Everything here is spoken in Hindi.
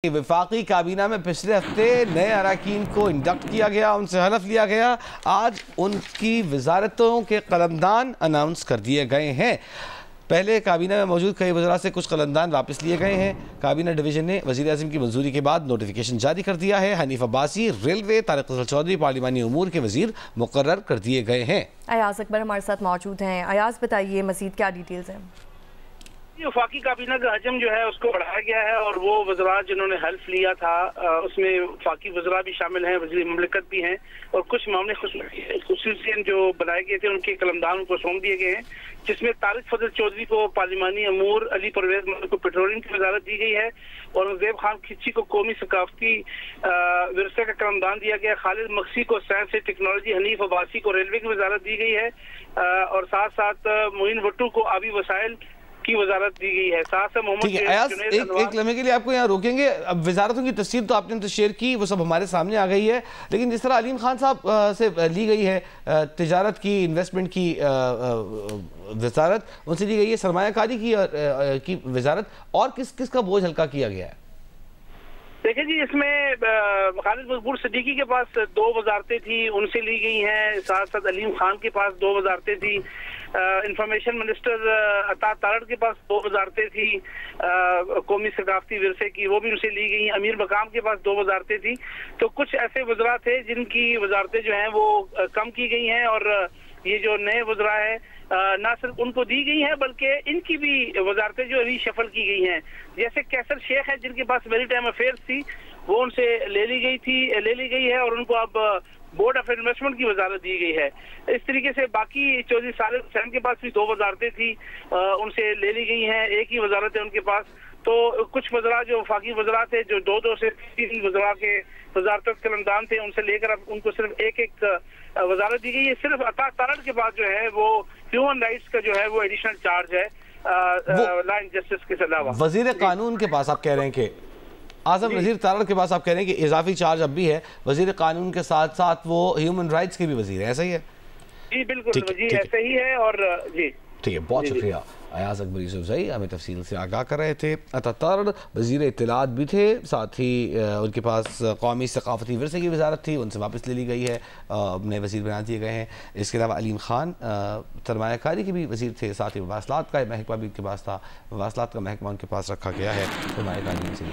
वफाकी काबीना में पिछले हफ्ते नए अरकान को इंडक्ट किया गया, उनसे हलफ लिया गया। आज उनकी वजारतों के कलमदान अनाउंस कर दिए गए हैं। पहले काबीना में मौजूद कई वज़रा से कुछ कलमदान वापस लिए गए हैं। काबीना डिवीज़न ने वज़ीर आज़म की मंजूरी के बाद नोटिफिकेशन जारी कर दिया है। हनीफ अब्बासी रेलवे, तारिक फजल चौधरी पार्लिमानी उमूर के वज़ीर मुकर्रर कर दिए गए हैं। अयाज अकबर हमारे साथ मौजूद हैं। अयाज, बताइए मज़ीद क्या डिटेल्स हैं? वफाकी काबीना का हजम जो है उसको बढ़ाया गया है और वो वज़रा जिन्होंने हल्फ लिया था उसमें वफाकी वज़रा भी शामिल हैं, वज़ीर मुमलिकत भी हैं और कुछ मामले खुसूसियन जो बनाए गए थे उनके कलमदान उनको सौंप दिए गए हैं, जिसमें तारिक फजल चौधरी को पार्लिमानी अमूर, अली परवेज को पेट्रोलियम की वजारत दी गई है और ज़ेब खान खिच्ची को कौमी सकाफती विरसे का कलमदान दिया गया। खालिद मक्सी को science and technology, Hanif Abbasi को रेलवे की वजारत दी गई है और साथ साथ मोइन भट्टू को आबी वसाइल की वजारत दी गई है। साथ में मोहम्मद एक लम्हे के लिए आपको यहाँ रोकेंगे। अब वजारतों की तस्वीर तो आपने तो शेयर की, वो सब हमारे सामने आ गई है, लेकिन जिस तरह अलीम खान साहब से ली गई है तिजारत की, इन्वेस्टमेंट की वजारत उनसे ली गई है, सरमायाकारी की वजारत, और किस किस का बोझ हल्का किया गया है? देखिए जी, इसमें खालिद मकबूल सिद्दीकी के पास 2 वजारतें थी, उनसे ली गई हैं। साथ साथ अलीम खान के पास 2 वजारतें थी। इंफॉर्मेशन मिनिस्टर अता तारड़ के पास 2 वजारतें थी कौमी सकाफती विरसे की, वो भी उनसे ली गई। अमीर मकाम के पास 2 वजारतें थी। तो कुछ ऐसे वज़रा थे जिनकी वजारतें जो हैं वो कम की गई हैं और ये जो नए वज़रा है ना सिर्फ उनको दी गई हैं बल्कि इनकी भी वजारतें जो रीशफल की गई हैं। जैसे कैसर शेख है जिनके पास मेरी टाइम अफेयर्स थी, वो उनसे ले ली गई है और उनको अब बोर्ड ऑफ इन्वेस्टमेंट की वजारत दी गई है। इस तरीके से बाकी चौधरी सालिक हुसैन के पास भी 2 वजारतें थी, उनसे ले ली गई हैं, एक ही वजारत है उनके पास। तो कुछ वज़रा जो वफाकी वज़रा थे, जो 2 से 3 वज़रा के वजारत कलमदान थे, उनसे लेकर अब उनको सिर्फ एक वजारत दी गई है। सिर्फ अता तारड़ के पास जो है वो ह्यूमन राइट्स का जो है वो एडिशनल चार्ज है लॉ एंड जस्टिस के अलावा। वजीर कानून के पास आप कह रहे हैं कि आजम नज़ीर तारड़ के पास आप कह रहे हैं कि इजाफी चार्ज अब भी है, वजीर कानून के साथ साथ वो ह्यूमन राइट्स के भी वजीर है, ऐसा ही है? जी बिल्कुल जी, ऐसे ही है। और जी ठीक है, बहुत शुक्रिया। अयाज अकबर यूसुफज़ई हमें तफसील से आगाह कर रहे थे। अता तारड़ वज़ीर इत्तलात भी थे, साथ ही उनके पास कौमी सकाफती विरसे की वजारत थी, उनसे वापस ले ली गई है, नए वज़ीर बना दिए गए हैं। इसके अलावा अलीम खान सरमायाकारी के भी वज़ीर थे, साथ ही मवासलात का महकमा भी उनके पास था, मवासलात का महकमा उनके पास रखा गया है, सरमायाकारी उनसे